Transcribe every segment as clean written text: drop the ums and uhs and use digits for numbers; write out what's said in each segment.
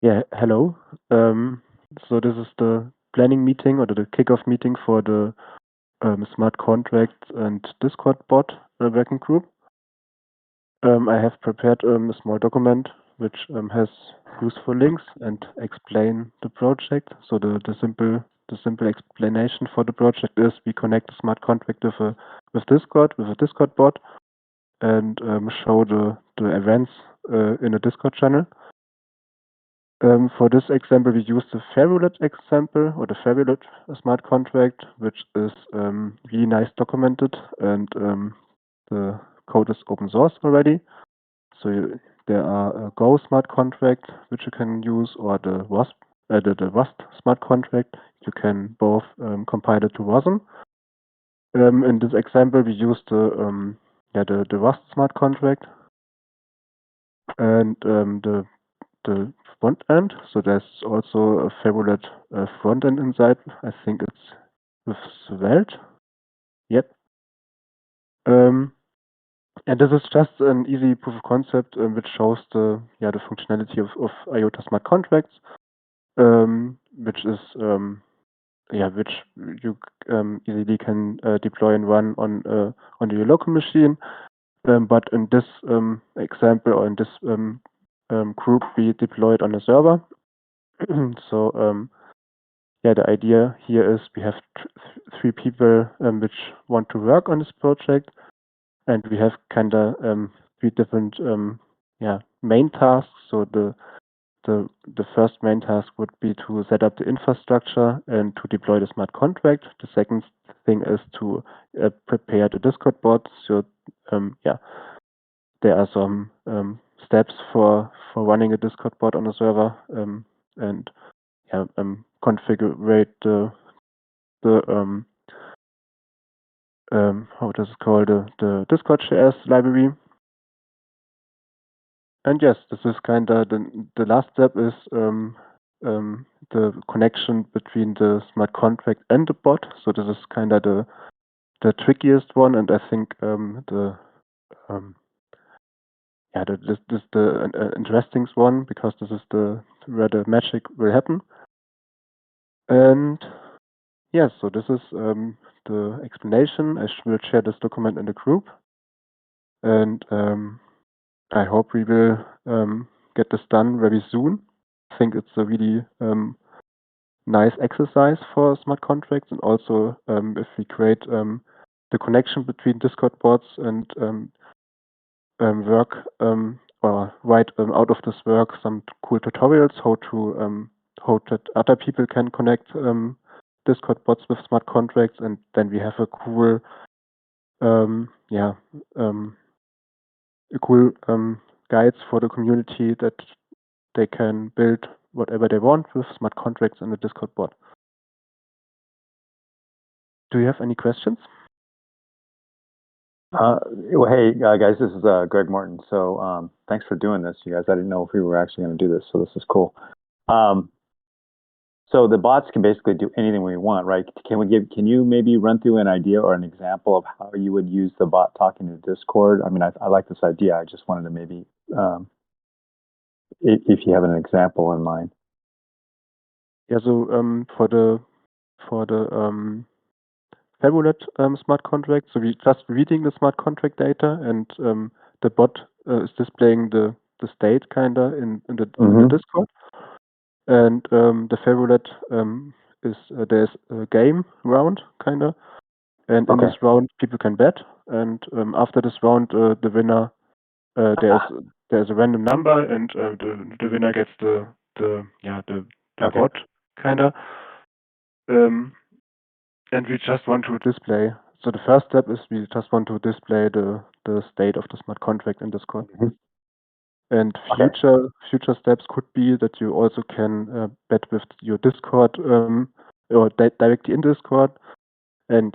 Yeah, hello. So this is the planning meeting or the kickoff meeting for the smart contracts and Discord bot working group. I have prepared a small document which has useful links and explain the project. So the simple explanation for the project is we connect the smart contract with a Discord bot, and show the events in a Discord channel. For this example, we use the Ferrolet example or the Ferrolet smart contract, which is really nice documented, and the code is open source already. So there are a Go smart contract which you can use, or the Rust smart contract. You can both compile it to WASM. In this example, we use the Rust smart contract and the front end. So there's also a Ferrolet front end inside. I think it's with Svelte. Yep. And this is just an easy proof of concept which shows the functionality of IOTA Smart Contracts, which is which you easily can deploy and run on your local machine. But in this example or in this group, we deployed on a server. So the idea here is we have three people which want to work on this project, and we have kind of three different main tasks. So the first main task would be to set up the infrastructure and to deploy the smart contract. The second thing is to prepare the Discord bot. So there are some steps for running a Discord bot on a server, and configure the how does it call the Discord.js library. And yes, this is kind of the last step is the connection between the smart contract and the bot. So this is kind of the trickiest one, and I think this is the interesting one, because this is where the magic will happen. And yes, so this is the explanation. I will share this document in the group, and I hope we will get this done very soon. I think it's a really nice exercise for smart contracts, and also if we create the connection between Discord bots and work or write out of this work some cool tutorials how that other people can connect Discord bots with smart contracts, and then we have a cool guides for the community that they can build whatever they want with smart contracts in the Discord bot. Do you have any questions? Well, hey guys, this is Greg Morton. So thanks for doing this, you guys. I didn't know if we were actually going to do this, so this is cool. So the bots can basically do anything we want, right? Can you maybe run through an idea or an example of how you would use the bot talking to Discord? I mean, I like this idea. I just wanted to maybe, if you have an example in mind. Yeah. So for the Ferrolet smart contract, so we just reading the smart contract data, and the bot is displaying the state kinda in the Discord. And the Ferrolet is there's a game round kinda, and in this round people can bet, and after this round the winner there's a random number, and the winner gets the bot kinda. And we just want to display. So the first step is we just want to display the state of the smart contract in Discord. And future steps could be that you also can bet with your Discord or directly in Discord. And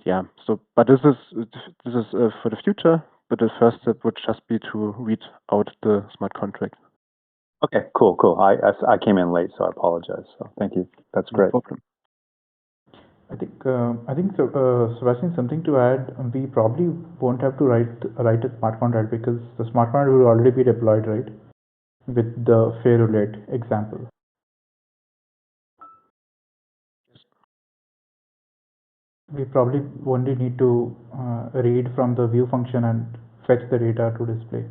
but this is for the future. But the first step would just be to read out the smart contract. Okay, cool. I came in late, so I apologize. So thank you. That's great. No problem. I think so. Sebastian, something to add. We probably won't have to write a smart contract, because the smart contract will already be deployed, right, with the Ferrolet example. we probably only need to read from the view function and fetch the data to display.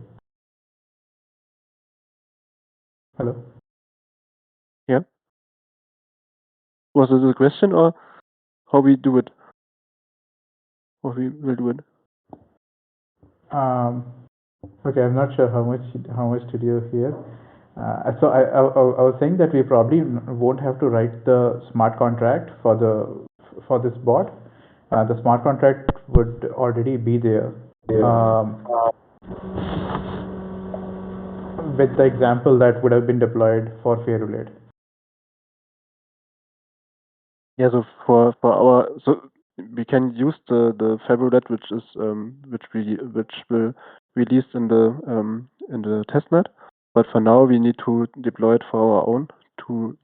Hello? Yeah. Was it a question or how we do it? Or we will do it? Okay, I'm not sure how much did you hear. So I was saying that we probably won't have to write the smart contract for this bot. The smart contract would already be there. With the example that would have been deployed for Fairulate. Yeah, so for our, so we can use the Fairulate which will release in the testnet, but for now we need to deploy it for our own to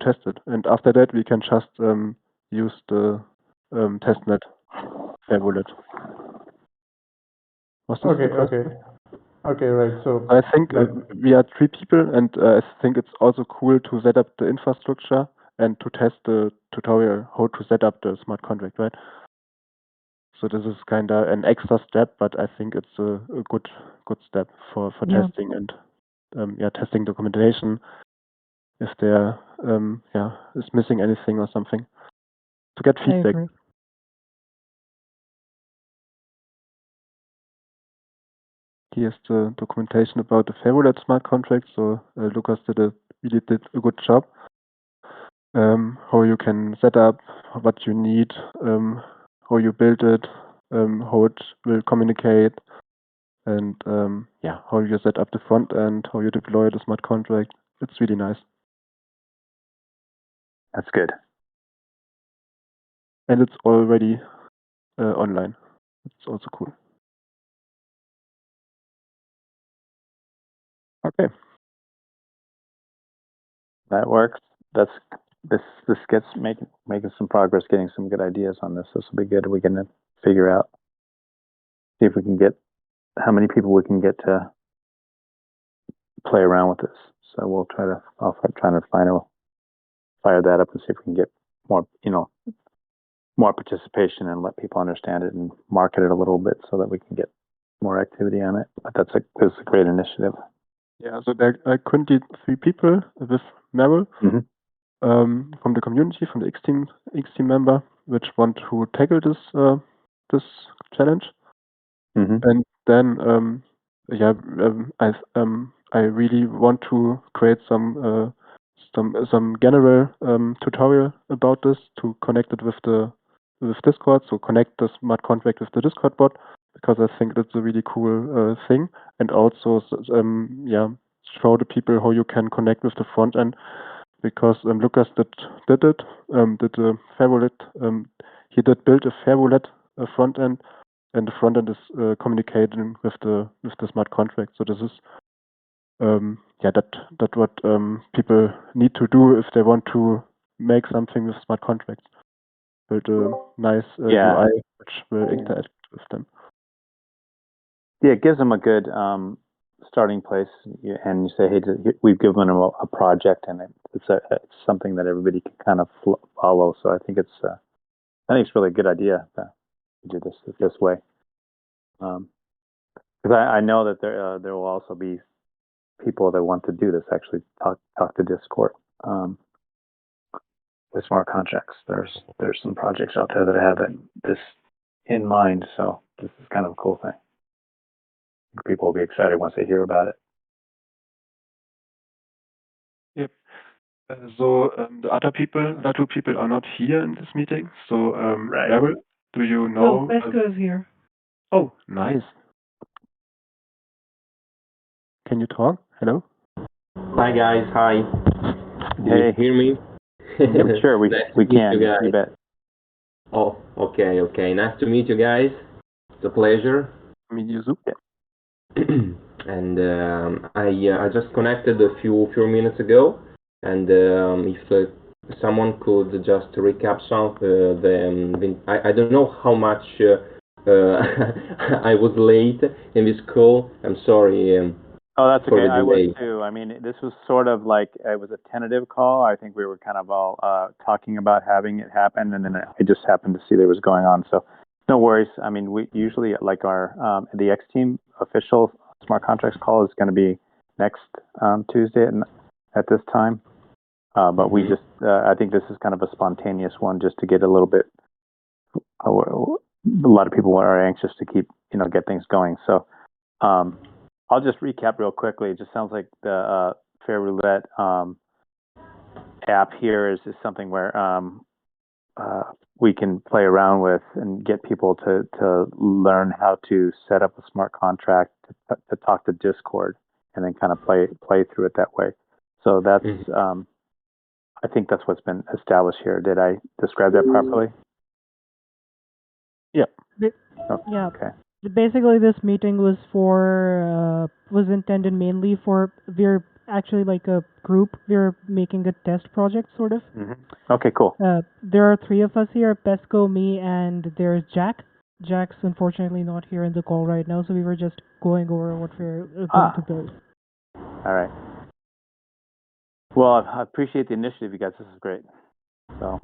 test it, and after that we can just use the testnet Fairulate. Okay, right. So I think we are 3 people, and I think it's also cool to set up the infrastructure and to test the tutorial how to set up the smart contract, right? So this is kind of an extra step, but I think it's a good step for testing and testing documentation if there is missing anything or something to get feedback. I agree. Here's the documentation about the Fairulate smart contract. So Lucas really did a good job. How you can set up, what you need, how you build it, how it will communicate, and how you set up the front end, how you deploy the smart contract. It's really nice. That's good. And it's already online. It's also cool. Okay. That works. This gets making some progress, getting some good ideas on this. This will be good. We can figure out, see if we can get how many people we can get to play around with this. So I'll try to fire that up and see if we can get more participation and let people understand it and market it a little bit so that we can get more activity on it. But this is a great initiative. Yeah, so there are currently 3 people with Meryl from the community, from the X team member, which want to tackle this challenge. And then I really want to create some general tutorial about this to connect it with Discord. So connect the smart contract with the Discord bot, because I think that's a really cool thing, and also show the people how you can connect with the front end, because Lucas did a Fairulate. He did build a Fairulate front end, and the front end is communicating with the smart contract. So this is that what people need to do if they want to make something with smart contracts. Build a nice UI which will interact with them. Yeah, it gives them a good starting place, and you say, hey, we've given them a project, and it's something that everybody can kind of follow. So I think it's really a good idea to do this way. Because I know that there will also be people that want to do this, actually talk to Discord with smart contracts. There's some projects out there that have this in mind, so this is kind of a cool thing. People will be excited once they hear about it. Yep. So the other 2 people are not here in this meeting. So Right. Meryl, do you know? Pesco is here. Oh, nice. Can you talk? Hello? Hi guys, hi. Do you hear me? Yep, sure, we can. You bet. Oh, okay. Nice to meet you guys. It's a pleasure. Meet you, Zoop. And I just connected a few minutes ago, and if someone could just recap some I don't know how much I was late in this call. I'm sorry. Oh, that's for okay. the I was delay. too. I mean, this was sort of like, it was a tentative call. I think we were kind of all talking about having it happen, and then I just happened to see that it was going on. So no worries. I mean, we usually, like our the X team official smart contracts call is going to be next Tuesday at this time. But we just, I think this is kind of a spontaneous one, just to get a little bit. A lot of people are anxious to keep, get things going. So. I'll just recap real quickly. It just sounds like the Fair Roulette app here is something where we can play around with and get people to learn how to set up a smart contract to talk to Discord, and then kind of play through it that way. So that's I think that's what's been established here. Did I describe that properly? Yeah. Yeah. Okay. Basically, this meeting was intended mainly for, we're actually like a group. We're making a test project, sort of. Okay, cool. There are 3 of us here, Pesco, me, and there's Jack. Jack's unfortunately not here in the call right now, so we were just going over what we're going to build. All right. Well, I appreciate the initiative, you guys. This is great. So.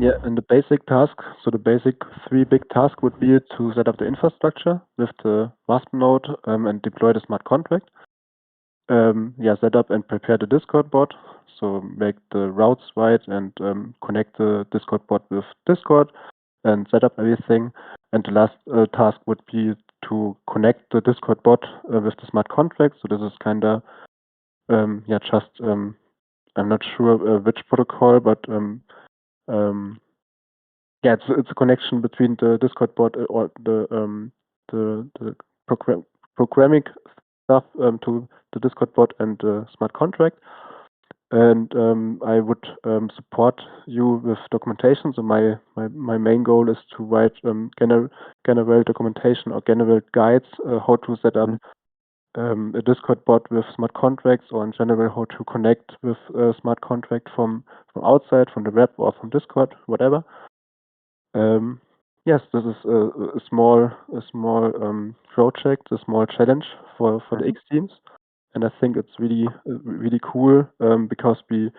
Yeah, and the basic task, so the basic 3 big tasks would be to set up the infrastructure with the WASP node and deploy the smart contract. Set up and prepare the Discord bot, so make the routes right and connect the Discord bot with Discord and set up everything. And the last task would be to connect the Discord bot with the smart contract. So this is kind of, I'm not sure which protocol, but it's a connection between the Discord bot or the programming stuff to the Discord bot and the smart contract. And I would support you with documentation. So my main goal is to write general documentation or general guides how to set up a Discord bot with smart contracts, or in general how to connect with a smart contract from outside, from the web or from Discord, whatever. Yes, this is a small project, a small challenge for the X teams, and I think it's really cool because we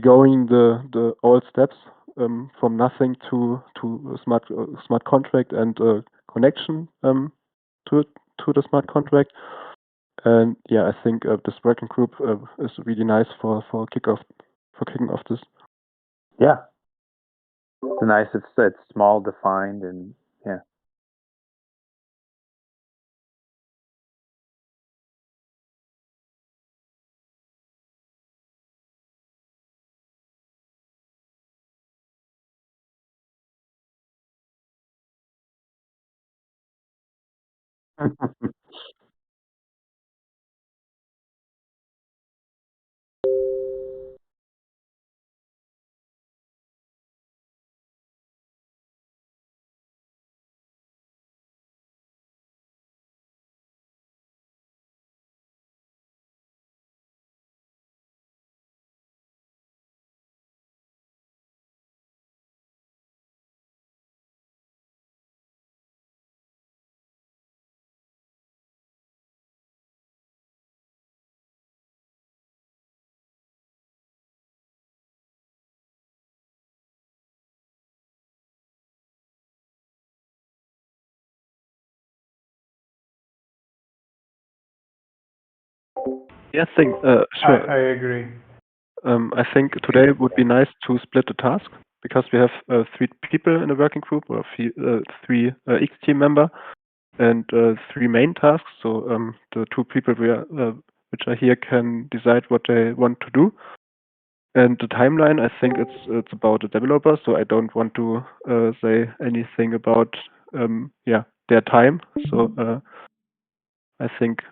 going the all steps from nothing to a smart contract and connection to the smart contract. And yeah, I think this working group is really nice for kicking off this. Yeah. It's nice. It's small, defined, and yeah. Yeah, I think sure. I agree. I think today would be nice to split the task, because we have 3 people in the working group, or 3 X team member, and 3 main tasks. So the 2 people which are here can decide what they want to do. And the timeline, I think it's about the developer, so I don't want to say anything about their time. So I think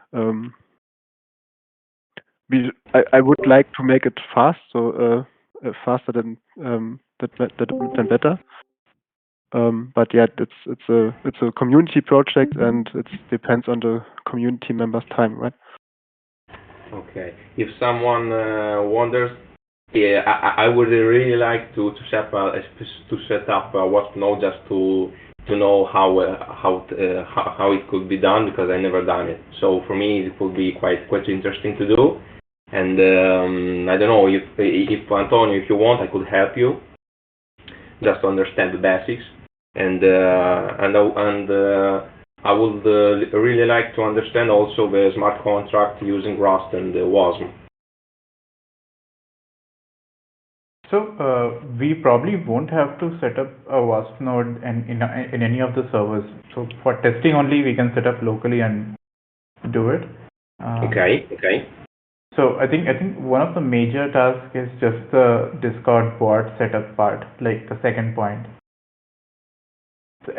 I would like to make it fast, so faster than better. But yeah, it's a community project, and it depends on the community members' time, right? Okay. If someone wonders yeah, I would really like to set up a WASP node just to know how it could be done, because I never done it. So for me it would be quite interesting to do. And I don't know if Antonio, if you want, I could help you just to understand the basics. And I would really like to understand also the smart contract using Rust and WASM. So we probably won't have to set up a WASP node in any of the servers. So for testing only, we can set up locally and do it. Okay. So I think one of the major tasks is just the Discord bot setup part, like the second point. So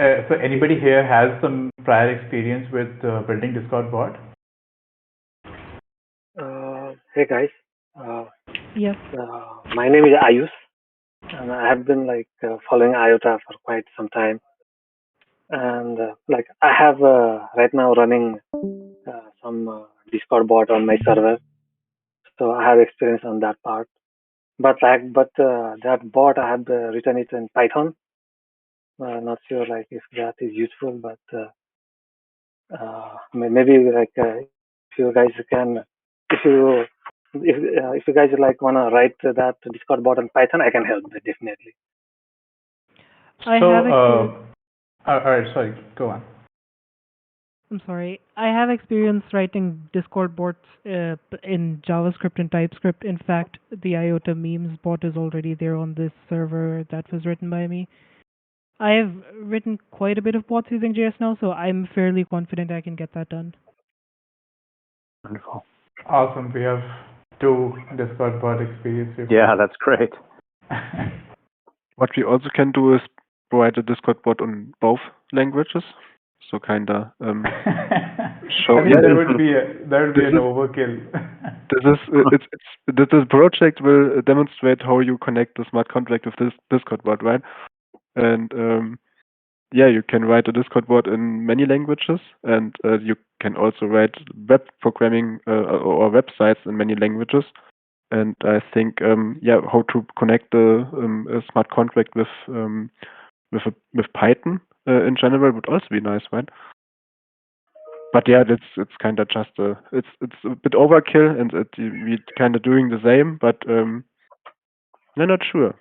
anybody here has some prior experience with building Discord bot? Hey guys, Yes. my name is Ayus, and I have been following IOTA for quite some time. And I have right now running some Discord bot on my server, so I have experience on that part. But that bot I have written it in Python. Not sure if that is useful, but maybe if you guys can, if you guys wanna write that Discord bot on Python, I can help definitely. I So, have alright, sorry, go on. I'm sorry. I have experience writing Discord bots in JavaScript and TypeScript. In fact, the IOTA memes bot is already there on this server that was written by me. I have written quite a bit of bots using JS now, so I'm fairly confident I can get that done. Wonderful. Awesome. We have 2 Discord bot experience. Yeah, that's great. What we also can do is provide a Discord bot on both languages. So kinda show. I think that would be an overkill. This project will demonstrate how you connect the smart contract with this Discord bot, right? And yeah, you can write a Discord bot in many languages, and you can also write web programming or websites in many languages. And I think how to connect a smart contract with Python in general would also be nice, right? But yeah, it's kind of just it's a bit overkill, and we kind of doing the same, but I'm not sure.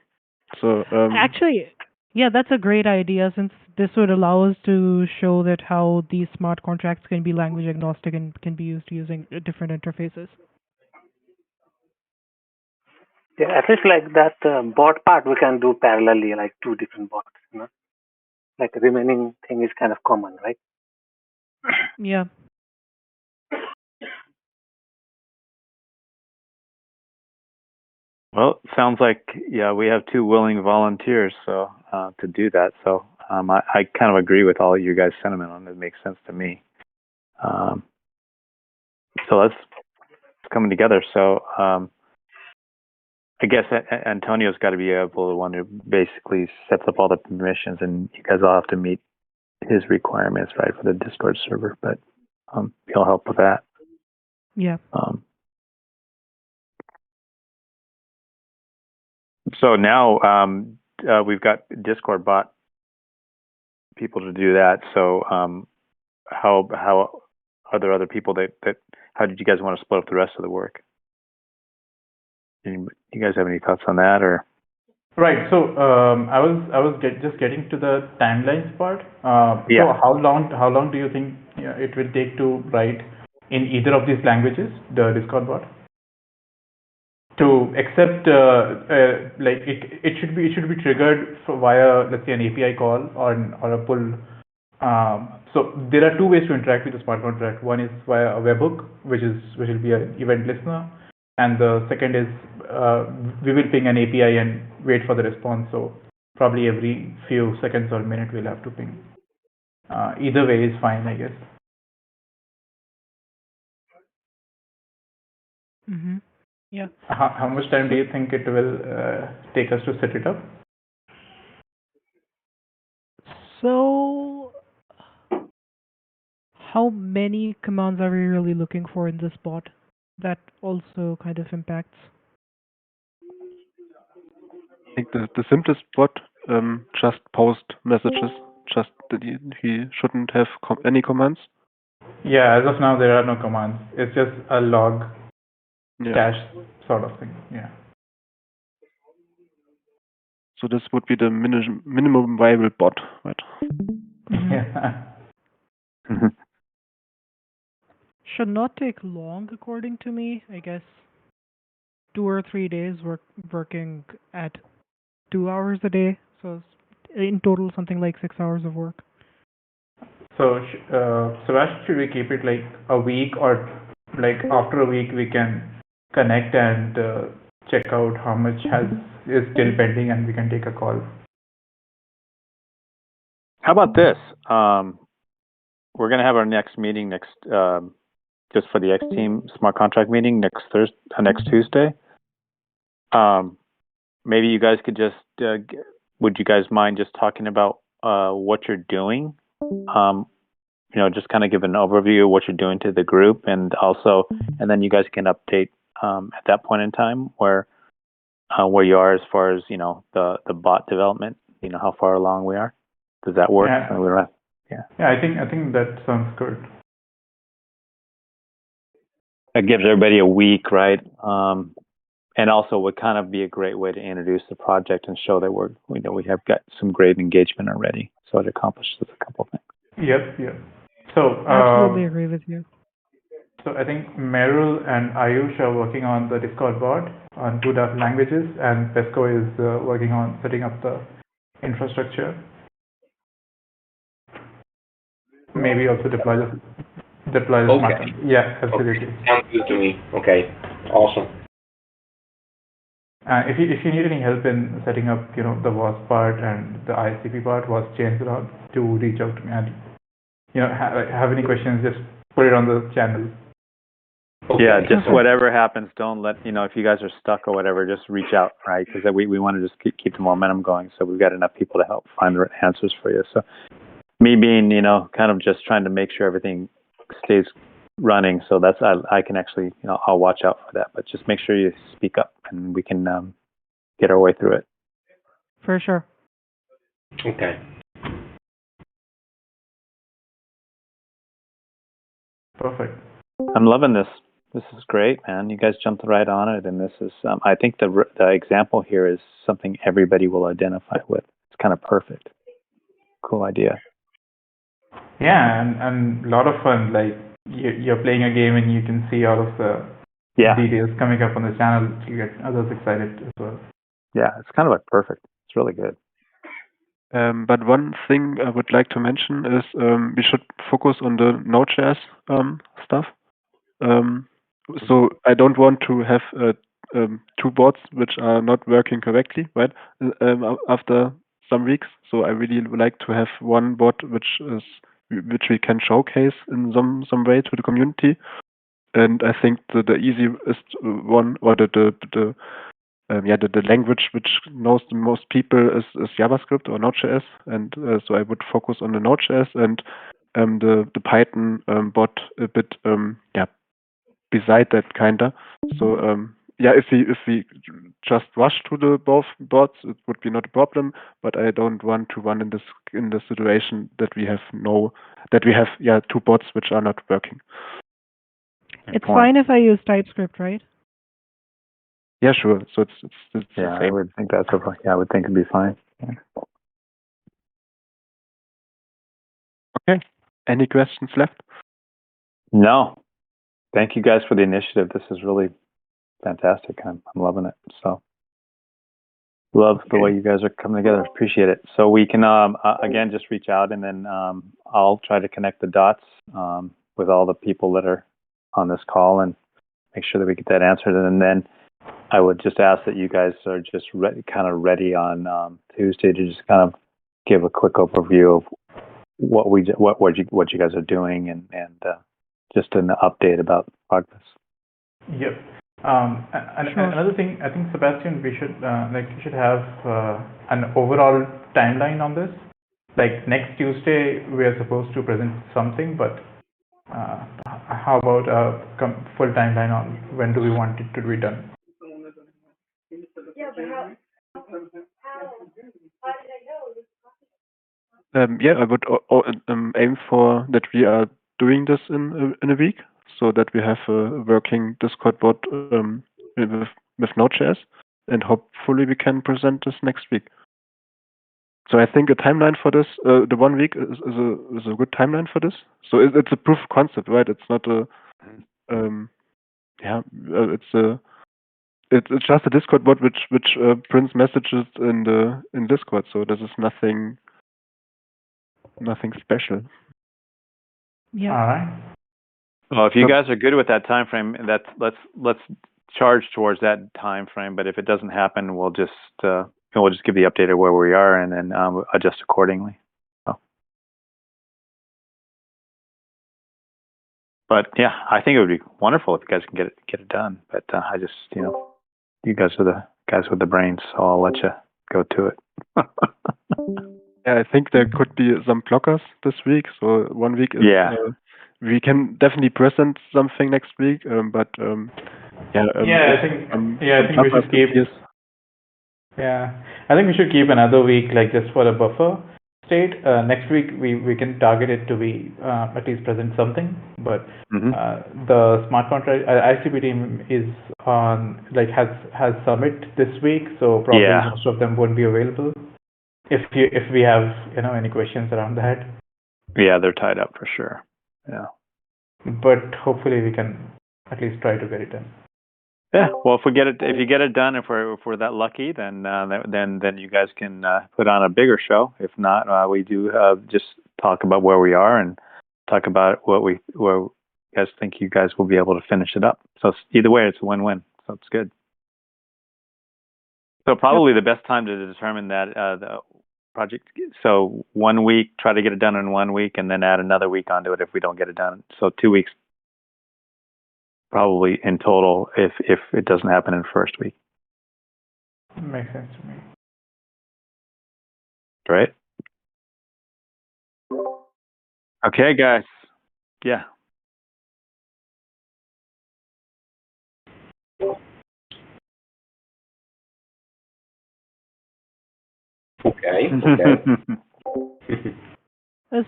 So Actually, yeah, that's a great idea, since this would allow us to show that how these smart contracts can be language agnostic and can be used using different interfaces. Yeah, at least that bot part we can do parallelly, 2 different bots. The remaining thing is kind of common, right? Yeah. Well, sounds like we have 2 willing volunteers to do that. So I kind of agree with all you guys' sentiment on it. It makes sense to me. So let's coming together. So I guess Antonio's got to be able the one who basically sets up all the permissions, and you guys all have to meet his requirements, right, for the Discord server. But he'll help with that. Yeah. So now we've got Discord bot people to do that. So how are there other people that how did you guys want to split up the rest of the work? You guys have any thoughts on that, or? Right. So I was just getting to the timelines part. Yeah. So how long do you think it will take to write in either of these languages the Discord bot? To accept it should be triggered via, let's say, an API call or a pull. So there are 2 ways to interact with the smart contract. One is via a webhook, which will be an event listener, and the second is we will ping an API and wait for the response. So probably every few seconds or minute we'll have to ping. Either way is fine, I guess. Mhm. Yeah. How much time do you think it will take us to set it up? So, how many commands are we really looking for in this bot? That also kind of impacts. think the simplest bot just post messages. Just that he shouldn't have any commands. Yeah, as of now there are no commands. It's just a log Yeah. cache sort of thing. Yeah. So this would be the minimum viable bot, right? Yeah. Should not take long, according to me. I guess 2 or 3 days working at 2 hours a day. So in total, something like 6 hours of work. So, Sebastian, should we keep it like a week, or like after a week we can connect and check out how much is still pending, and we can take a call? How about this? We're going to have our next meeting just for the X Team Smart Contract meeting next Tuesday. Maybe you guys could just, would you guys mind just talking about what you're doing? Just kind of give an overview of what you're doing to the group, and then you guys can update at that point in time where you are as far as the bot development. How far along we are. Does that work? Yeah. Yeah, I think that sounds good. That gives everybody a week, right? And also would kind of be a great way to introduce the project and show that we have got some great engagement already. So it accomplishes a couple things. Yep. So absolutely agree with you. So I think Merrill and Ayush are working on the Discord bot on 2 languages, and Pesco is working on setting up the infrastructure. Maybe also deploy the smart contract. Yeah, absolutely. Okay. Sounds good to me. Okay, awesome. If you need any help in setting up, the WASP part and the ISCP part, was changed around, to reach out to me, and have any questions, just put it on the channel. Okay. Yeah, just whatever happens, don't let if you guys are stuck or whatever, just reach out, right? Because we want to just keep the momentum going, so we've got enough people to help find the answers for you. So me being kind of just trying to make sure everything stays running, so that's I can actually I'll watch out for that, but just make sure you speak up and we can get our way through it. For sure. Okay. Perfect. I'm loving this. This is great, man. You guys jumped right on it, and this is I think the example here is something everybody will identify with. It's kind of perfect. Cool idea. Yeah, and a lot of fun. Like you're playing a game and you can see all of the details coming up on the channel to get others excited as well. Yeah, it's kind of like perfect. It's really good. But one thing I would like to mention is we should focus on the Node.js stuff. So I don't want to have 2 bots which are not working correctly, right? After some weeks. So I really would like to have one bot which we can showcase in some way to the community. And I think the easiest one, or the language which knows the most people is JavaScript or Node.js, and so I would focus on the Node.js and the Python bot a bit beside that kinda. So if we just rush to the both bots, it would be not a problem. But I don't want to run in this situation that we have 2 bots which are not working. It's fine if I use TypeScript, right? Yeah, sure. So it's the same. I would think that's okay. Yeah, I would think it'd be fine. Yeah. Okay. Any questions left? No. Thank you guys for the initiative. This is really fantastic. I'm loving it. So love the way you guys are coming together. Appreciate it. So we can again just reach out, and then I'll try to connect the dots with all the people that are on this call and make sure that we get that answered. And then I would just ask that you guys are just ready on Tuesday to just kind of give a quick overview of what you guys are doing and just an update about progress. Yep. Another thing, I think, Sebastian, we should you should have an overall timeline on this. Like next Tuesday, we are supposed to present something, but how about a full timeline on when do we want it to be done? Yeah, I would aim for that we are doing this in a week, so that we have a working Discord board with Node.js, and hopefully we can present this next week. So I think a timeline for this, the 1 week is a good timeline for this. So it's a proof of concept, right? It's not a it's just a Discord bot which prints messages in Discord. So this is nothing special. Yeah. All right. Well, if you guys are good with that time frame, let's charge towards that time frame. But if it doesn't happen, we'll just give the update of where we are and then adjust accordingly. So. But yeah, I think it would be wonderful if you guys can get it done. But I just you guys are the guys with the brains, so I'll let you go to it. Yeah, I think there could be some blockers this week. So 1 week is we can definitely present something next week, but I think we should keep. Yeah, I think we should keep another week, like just for a buffer state. Next week we can target it to be at least present something. But the smart contract ICP team is on has summit this week, so probably most of them won't be available. If we have any questions around that. Yeah, they're tied up for sure. Yeah. But hopefully we can at least try to get it done. Yeah. Well, if you get it done, if we're that lucky, then you guys can put on a bigger show. If not, we do just talk about where we are and talk about where you guys think you guys will be able to finish it up. So either way, it's a win-win. So it's good. So probably the best time to determine that the project. So 1 week, try to get it done in 1 week, and then add another week onto it if we don't get it done. So 2 weeks, probably in total, if it doesn't happen in the first week. Makes sense to me. Great. Okay, guys. Yeah. Okay.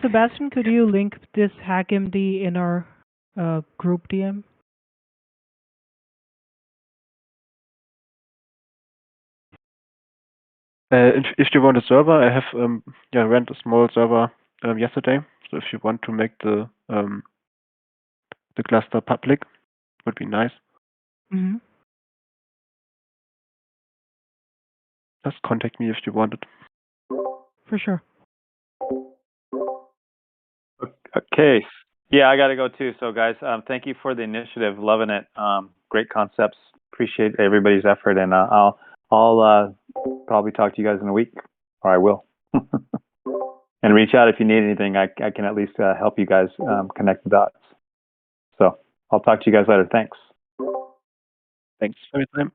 Sebastian, could you link this HackMD in our group DM? If you want a server, I have rent a small server yesterday. So if you want to make the cluster public, would be nice. Mm-hmm. Just contact me if you want it. For sure. Okay. Yeah, I got to go too. So guys, thank you for the initiative. Loving it. Great concepts. Appreciate everybody's effort, and I'll probably talk to you guys in a week, or I will. And reach out if you need anything. I can at least help you guys connect the dots. So I'll talk to you guys later. Thanks. Thanks for your time.